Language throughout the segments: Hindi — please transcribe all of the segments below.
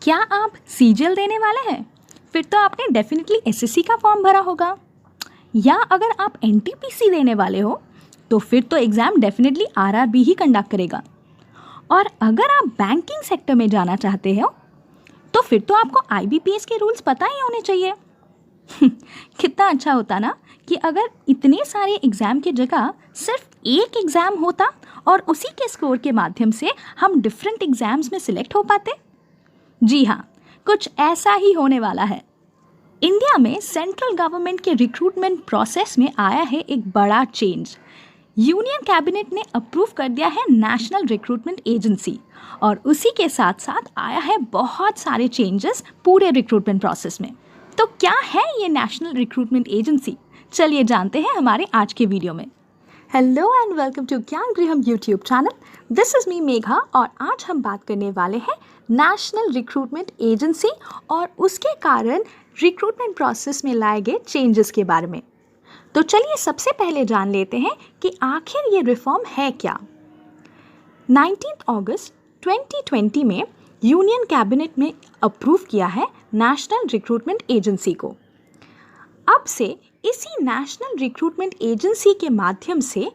क्या आप सीजीएल देने वाले हैं? फिर तो आपने डेफिनेटली एसएससी का फॉर्म भरा होगा। या अगर आप एनटीपीसी देने वाले हो तो फिर तो एग्ज़ाम डेफिनेटली आरआरबी ही कंडक्ट करेगा। और अगर आप बैंकिंग सेक्टर में जाना चाहते हो तो फिर तो आपको आईबीपीएस के रूल्स पता ही होने चाहिए। कितना अच्छा होता ना कि अगर इतने सारे एग्ज़ाम की जगह सिर्फ एक एग्ज़ाम होता और उसी के स्कोर के माध्यम से हम डिफरेंट एग्ज़ाम्स में सिलेक्ट हो पाते। जी हाँ, कुछ ऐसा ही होने वाला है। इंडिया में सेंट्रल गवर्नमेंट के रिक्रूटमेंट प्रोसेस में आया है एक बड़ा चेंज। यूनियन कैबिनेट ने अप्रूव कर दिया है नेशनल रिक्रूटमेंट एजेंसी और उसी के साथ साथ आया है बहुत सारे चेंजेस पूरे रिक्रूटमेंट प्रोसेस में। तो क्या है ये नेशनल रिक्रूटमेंट एजेंसी? चलिए जानते हैं हमारे आज के वीडियो में। Hello and welcome to Gyan Griham YouTube channel. This is me Megha और आज हम बात करने वाले हैं नेशनल रिक्रूटमेंट एजेंसी और उसके कारण रिक्रूटमेंट प्रोसेस में लाए गए चेंजेस के बारे में। तो चलिए सबसे पहले जान लेते हैं कि आखिर ये रिफॉर्म है क्या। 19 अगस्त 2020 में यूनियन कैबिनेट में अप्रूव किया है नेशनल रिक्रूटमेंट एजेंसी को। अब से इसी नेशनल रिक्रूटमेंट एजेंसी के माध्यम से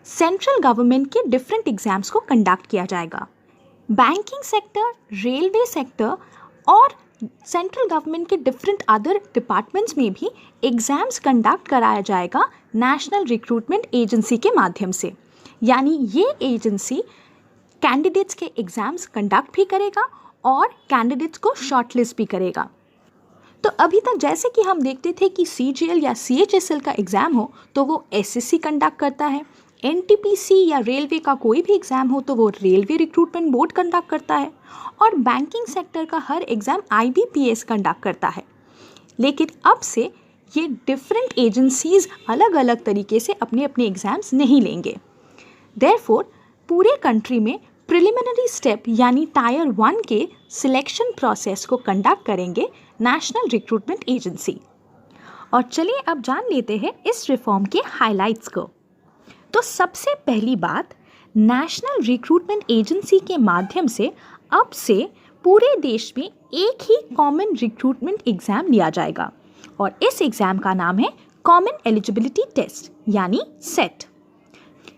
सेंट्रल गवर्नमेंट के डिफरेंट एग्जाम्स को कंडक्ट किया जाएगा। बैंकिंग सेक्टर, रेलवे सेक्टर और सेंट्रल गवर्नमेंट के डिफरेंट अदर डिपार्टमेंट्स में भी एग्ज़ाम्स कंडक्ट कराया जाएगा नेशनल रिक्रूटमेंट एजेंसी के माध्यम से। यानी ये एजेंसी कैंडिडेट्स के एग्ज़ाम्स कंडक्ट भी करेगा और कैंडिडेट्स को शॉर्टलिस्ट भी करेगा। तो अभी तक जैसे कि हम देखते थे कि सीजीएल या सीएचएसएल का एग्ज़ाम हो तो वो एसएससी कंडक्ट करता है, एनटीपीसी या रेलवे का कोई भी एग्ज़ाम हो तो वो रेलवे रिक्रूटमेंट बोर्ड कंडक्ट करता है और बैंकिंग सेक्टर का हर एग्ज़ाम आईबीपीएस कंडक्ट करता है। लेकिन अब से ये डिफरेंट एजेंसीज़ अलग अलग तरीके से अपने अपने एग्ज़ाम्स नहीं लेंगे। देयरफॉर पूरे कंट्री में प्रिलिमिनरी स्टेप यानी टायर 1 के सिलेक्शन प्रोसेस को कंडक्ट करेंगे नेशनल रिक्रूटमेंट एजेंसी। और चलिए अब जान लेते हैं इस रिफॉर्म के हाइलाइट्स को। तो सबसे पहली बात, नेशनल रिक्रूटमेंट एजेंसी के माध्यम से अब से पूरे देश में एक ही कॉमन रिक्रूटमेंट एग्ज़ाम लिया जाएगा और इस एग्ज़ाम का नाम है कॉमन एलिजिबिलिटी टेस्ट यानी सेट।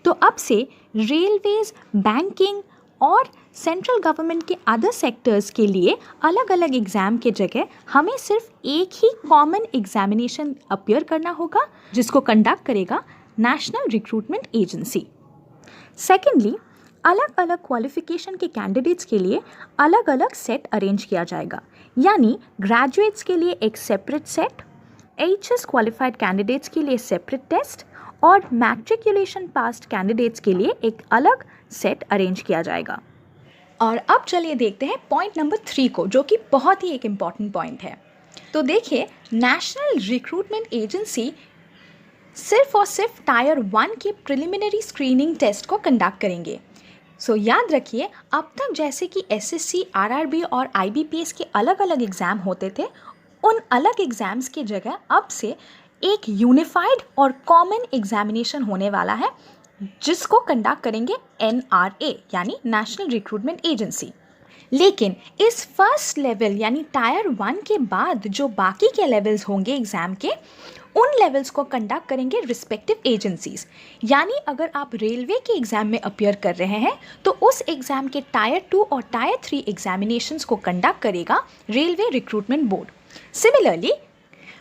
तो अब से रेलवेज, बैंकिंग और सेंट्रल गवर्नमेंट के अदर सेक्टर्स के लिए अलग अलग एग्ज़ाम के जगह हमें सिर्फ एक ही कॉमन एग्जामिनेशन अपीयर करना होगा जिसको कंडक्ट करेगा नेशनल रिक्रूटमेंट एजेंसी। सेकेंडली, अलग अलग क्वालिफिकेशन के कैंडिडेट्स के लिए अलग अलग सेट अरेंज किया जाएगा। यानी ग्रेजुएट्स के लिए एक separate set, HS qualified candidates के लिए सेपरेट टेस्ट और मैट्रिकुलेशन पास्ड कैंडिडेट्स के लिए एक अलग सेट अरेंज किया जाएगा। और अब चलिए देखते हैं पॉइंट नंबर 3 को, जो कि बहुत ही एक इम्पॉर्टेंट पॉइंट है। तो देखिए, नेशनल रिक्रूटमेंट एजेंसी सिर्फ और सिर्फ टायर 1 के प्रिलिमिनरी स्क्रीनिंग टेस्ट को कंडक्ट करेंगे। सो याद रखिए, अब तक जैसे कि एसएससी, आरआरबी और आईबीपीएस के अलग अलग एग्ज़ाम होते थे, उन अलग एग्ज़ाम्स की जगह अब से एक यूनिफाइड और कॉमन एग्जामिनेशन होने वाला है जिसको कंडक्ट करेंगे एनआरए यानी नेशनल रिक्रूटमेंट एजेंसी। लेकिन इस फर्स्ट लेवल यानी टायर 1 के बाद जो बाकी के लेवल्स होंगे एग्ज़ाम के, उन लेवल्स को कंडक्ट करेंगे रिस्पेक्टिव एजेंसीज। यानी अगर आप रेलवे के एग्ज़ाम में अपीयर कर रहे हैं तो उस एग्ज़ाम के टायर 2 और टायर 3 एग्जामिनेशंस को कंडक्ट करेगा railway recruitment board. Similarly,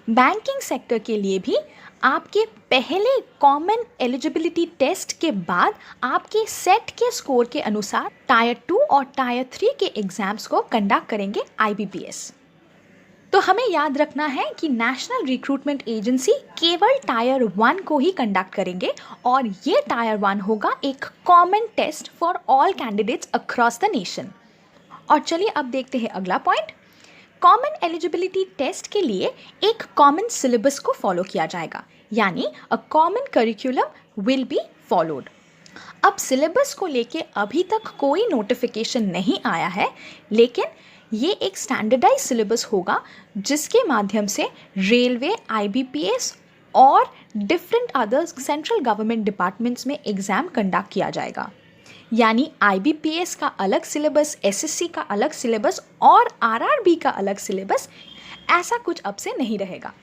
banking sector के लिए भी आपके पहले कॉमन एलिजिबिलिटी टेस्ट के बाद आपके सेट के स्कोर के अनुसार टायर 2 और टायर 3 के एग्ज़ाम्स को कंडक्ट करेंगे आईबीपीएस। तो हमें याद रखना है कि नेशनल रिक्रूटमेंट एजेंसी केवल टायर 1 को ही कंडक्ट करेंगे और ये टायर 1 होगा एक common test for all candidates across the nation. और चलिए अब देखते हैं अगला पॉइंट। कॉमन एलिजिबिलिटी टेस्ट के लिए एक कॉमन सिलेबस को फॉलो किया जाएगा, यानी a common curriculum will be followed. अब सिलेबस को लेके अभी तक कोई नोटिफिकेशन नहीं आया है, लेकिन ये एक स्टैंडर्डाइज सिलेबस होगा जिसके माध्यम से रेलवे, आईबीपीएस और different other central government departments में एग्ज़ाम कंडक्ट किया जाएगा। यानी IBPS का अलग सिलेबस, SSC का अलग सिलेबस और RRB का अलग सिलेबस, ऐसा कुछ अब से नहीं रहेगा।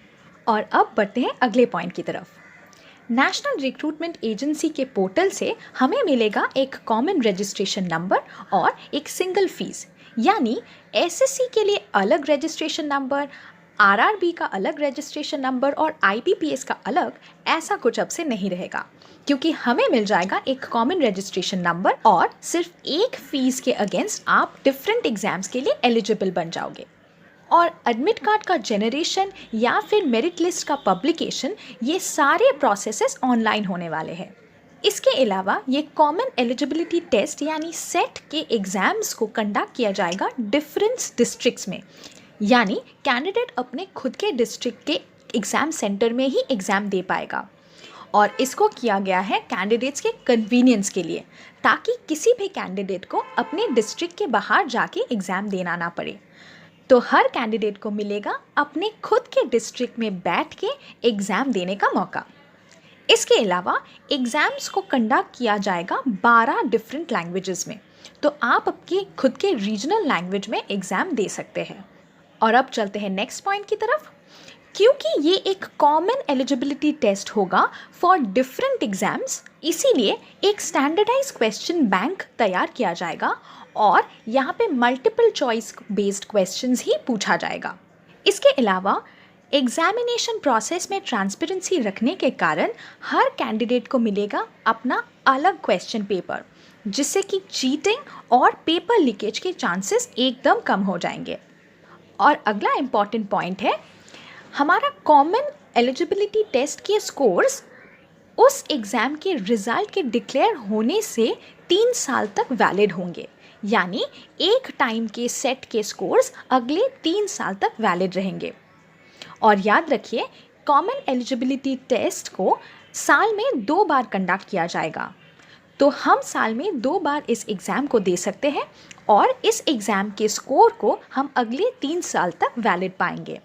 और अब बढ़ते हैं अगले पॉइंट की तरफ। नेशनल रिक्रूटमेंट एजेंसी के पोर्टल से हमें मिलेगा एक कॉमन रजिस्ट्रेशन नंबर और एक सिंगल फीस, यानी SSC के लिए अलग रजिस्ट्रेशन नंबर, RRB का अलग रजिस्ट्रेशन नंबर और IBPS का अलग, ऐसा कुछ अब से नहीं रहेगा, क्योंकि हमें मिल जाएगा एक कॉमन रजिस्ट्रेशन नंबर और सिर्फ एक फीस के अगेंस्ट आप डिफरेंट एग्जाम्स के लिए एलिजिबल बन जाओगे। और एडमिट कार्ड का जनरेशन या फिर मेरिट लिस्ट का पब्लिकेशन, ये सारे प्रोसेसेस ऑनलाइन होने वाले हैं। इसके अलावा ये कॉमन एलिजिबिलिटी टेस्ट यानी सेट के एग्ज़ाम्स को कंडक्ट किया जाएगा डिफरेंट डिस्ट्रिक्ट्स में, यानी कैंडिडेट अपने खुद के डिस्ट्रिक्ट के एग्ज़ाम सेंटर में ही एग्ज़ाम दे पाएगा। और इसको किया गया है कैंडिडेट्स के कन्वीनियंस के लिए, ताकि किसी भी कैंडिडेट को अपने डिस्ट्रिक्ट के बाहर जाके एग्ज़ाम देना ना पड़े। तो हर कैंडिडेट को मिलेगा अपने खुद के डिस्ट्रिक्ट में बैठ के एग्ज़ाम देने का मौका। इसके अलावा एग्ज़ाम्स को कंडक्ट किया जाएगा 12 डिफरेंट लैंग्वेजेस में, तो आप अपने खुद के रीजनल लैंग्वेज में एग्ज़ाम दे सकते हैं। और अब चलते हैं नेक्स्ट पॉइंट की तरफ। क्योंकि ये एक कॉमन एलिजिबिलिटी टेस्ट होगा फॉर डिफरेंट एग्ज़ाम्स, इसीलिए एक स्टैंडर्डाइज क्वेश्चन बैंक तैयार किया जाएगा और यहाँ पे मल्टीपल चॉइस बेस्ड क्वेश्चंस ही पूछा जाएगा। इसके अलावा एग्जामिनेशन प्रोसेस में ट्रांसपेरेंसी रखने के कारण हर कैंडिडेट को मिलेगा अपना अलग क्वेश्चन पेपर, जिससे कि चीटिंग और पेपर लीकेज के चांसेस एकदम कम हो जाएंगे। और अगला इम्पॉर्टेंट पॉइंट है, हमारा कॉमन एलिजिबिलिटी टेस्ट के स्कोर्स उस एग्ज़ाम के रिज़ल्ट के डिक्लेयर होने से 3 साल तक वैलिड होंगे, यानी एक टाइम के सेट के स्कोर्स अगले 3 साल तक वैलिड रहेंगे। और याद रखिए, कॉमन एलिजिबिलिटी टेस्ट को साल में 2 बार कंडक्ट किया जाएगा, तो हम साल में 2 बार इस एग्ज़ाम को दे सकते हैं और इस एग्ज़ाम के स्कोर को हम अगले 3 साल तक वैलिड पाएंगे।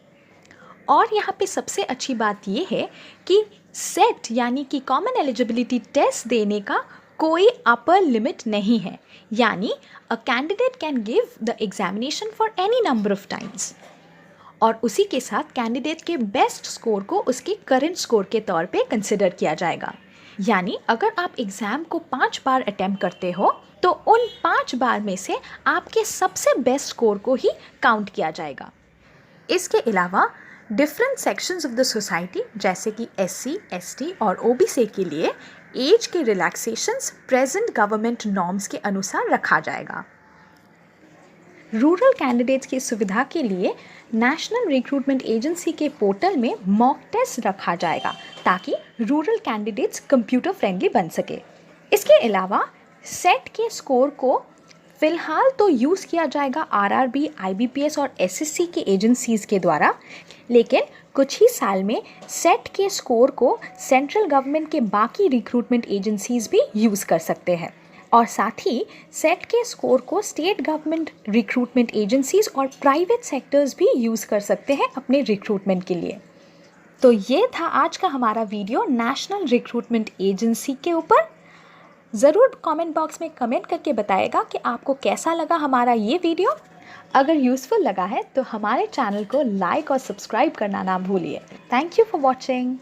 और यहाँ पे सबसे अच्छी बात ये है कि सेट यानी कि कॉमन एलिजिबिलिटी टेस्ट देने का कोई अपर लिमिट नहीं है, यानी a candidate can give the examination for any number of times. और उसी के साथ कैंडिडेट के बेस्ट स्कोर को उसके करंट स्कोर के तौर पे कंसिडर किया जाएगा, यानी अगर आप एग्ज़ाम को 5 बार अटैम्प्ट करते हो तो उन 5 बार में से आपके सबसे बेस्ट स्कोर को ही काउंट किया जाएगा। इसके अलावा different sections of the society जैसे कि SC, ST और OBC के लिए एज के रिलैक्सेशंस प्रेजेंट गवर्नमेंट नॉर्म्स के अनुसार रखा जाएगा। रूरल कैंडिडेट्स की सुविधा के लिए नेशनल रिक्रूटमेंट एजेंसी के पोर्टल में मॉक टेस्ट रखा जाएगा, ताकि रूरल कैंडिडेट्स कंप्यूटर फ्रेंडली बन सके। इसके अलावा सेट के स्कोर को फ़िलहाल तो यूज़ किया जाएगा RRB, IBPS और SSC के एजेंसीज़ के द्वारा, लेकिन कुछ ही साल में सेट के स्कोर को सेंट्रल गवर्नमेंट के बाकी रिक्रूटमेंट एजेंसीज़ भी यूज़ कर सकते हैं। और साथ ही सेट के स्कोर को स्टेट गवर्नमेंट रिक्रूटमेंट एजेंसीज़ और प्राइवेट सेक्टर्स भी यूज़ कर सकते हैं अपने रिक्रूटमेंट के लिए। तो ये था आज का हमारा वीडियो नेशनल रिक्रूटमेंट एजेंसी के ऊपर। ज़रूर कमेंट बॉक्स में कमेंट करके बताएगा कि आपको कैसा लगा हमारा ये वीडियो। अगर यूज़फुल लगा है तो हमारे चैनल को लाइक और सब्सक्राइब करना ना भूलिए। Thank you for watching.